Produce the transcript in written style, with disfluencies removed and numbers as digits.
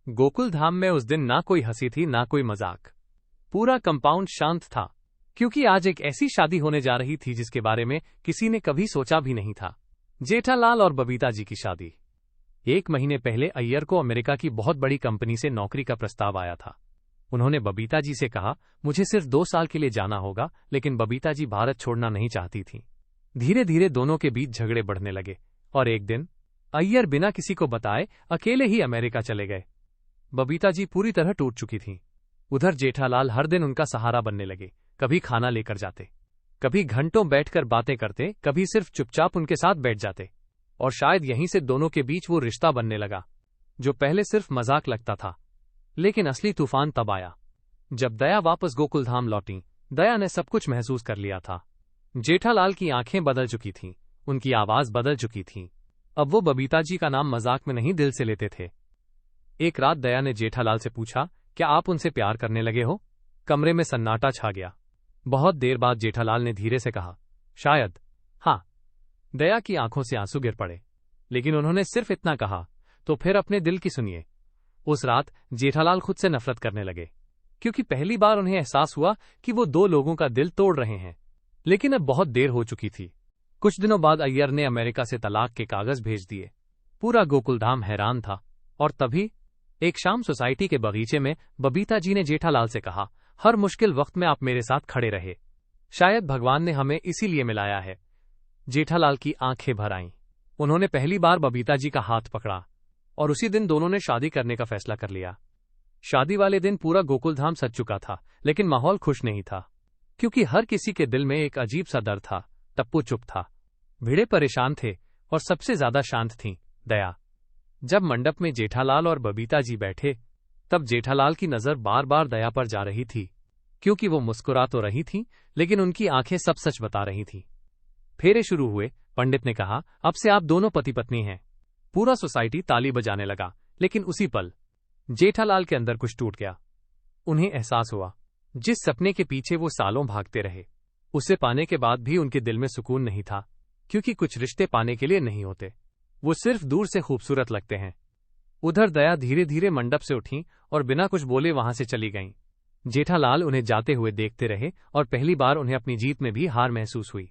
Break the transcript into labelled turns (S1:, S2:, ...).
S1: गोकुल धाम में उस दिन ना कोई हंसी थी ना कोई मजाक। पूरा कंपाउंड शांत था, क्योंकि आज एक ऐसी शादी होने जा रही थी जिसके बारे में किसी ने कभी सोचा भी नहीं था। जेठालाल और बबीता जी की शादी। 1 महीने पहले अय्यर को अमेरिका की बहुत बड़ी कंपनी से नौकरी का प्रस्ताव आया था। उन्होंने बबीता जी से कहा, मुझे सिर्फ 2 साल के लिए जाना होगा, लेकिन बबीता जी भारत छोड़ना नहीं चाहती थीं। धीरे धीरे दोनों के बीच झगड़े बढ़ने लगे और एक दिन अय्यर बिना किसी को बताए अकेले ही अमेरिका चले गए। बबीता जी पूरी तरह टूट चुकी थीं। उधर जेठालाल हर दिन उनका सहारा बनने लगे। कभी खाना लेकर जाते, कभी घंटों बैठकर बातें करते, कभी सिर्फ चुपचाप उनके साथ बैठ जाते। और शायद यहीं से दोनों के बीच वो रिश्ता बनने लगा जो पहले सिर्फ मजाक लगता था। लेकिन असली तूफान तब आया जब दया वापस गोकुलधाम लौटी। दया ने सब कुछ महसूस कर लिया था। जेठालाल की आंखें बदल चुकी थीं, उनकी आवाज बदल चुकी थी। अब वो बबीता जी का नाम मजाक में नहीं, दिल से लेते थे। एक रात दया ने जेठालाल से पूछा, क्या आप उनसे प्यार करने लगे हो? कमरे में सन्नाटा छा गया। बहुत देर बाद जेठालाल ने धीरे से कहा, शायद। हाँ। दया की आंखों से आंसू गिर पड़े, लेकिन उन्होंने सिर्फ इतना कहा, तो फिर अपने दिल की सुनिए। उस रात जेठालाल खुद से नफरत करने लगे, क्योंकि पहली बार उन्हें एहसास हुआ कि वो 2 लोगों का दिल तोड़ रहे हैं। लेकिन अब बहुत देर हो चुकी थी। कुछ दिनों बाद अय्यर ने अमेरिका से तलाक के कागज भेज दिए। पूरा गोकुलधाम हैरान था। और तभी एक शाम सोसाइटी के बगीचे में बबीता जी ने जेठालाल से कहा, हर मुश्किल वक्त में आप मेरे साथ खड़े रहे। शायद भगवान ने हमें इसीलिए मिलाया है। जेठालाल की आंखें भर आईं। उन्होंने पहली बार बबीता जी का हाथ पकड़ा और उसी दिन दोनों ने शादी करने का फैसला कर लिया। शादी वाले दिन पूरा गोकुलधाम सज चुका था, लेकिन माहौल खुश नहीं था, क्योंकि हर किसी के दिल में एक अजीब सा डर था। टप्पू चुप था, भिड़े परेशान थे और सबसे ज्यादा शांत थीं दया। जब मंडप में जेठालाल और बबीता जी बैठे, तब जेठालाल की नजर बार बार दया पर जा रही थी, क्योंकि वो मुस्कुरा तो रही थी, लेकिन उनकी आंखें सब सच बता रही थीं। फेरे शुरू हुए। पंडित ने कहा, अब से आप दोनों पति पत्नी हैं। पूरा सोसाइटी ताली बजाने लगा। लेकिन उसी पल जेठालाल के अंदर कुछ टूट गया। उन्हें एहसास हुआ, जिस सपने के पीछे वो सालों भागते रहे, उसे पाने के बाद भी उनके दिल में सुकून नहीं था, क्योंकि कुछ रिश्ते पाने के लिए नहीं होते, वो सिर्फ दूर से खूबसूरत लगते हैं। उधर दया धीरे धीरे मंडप से उठी और बिना कुछ बोले वहां से चली गईं। जेठालाल उन्हें जाते हुए देखते रहे और पहली बार उन्हें अपनी जीत में भी हार महसूस हुई।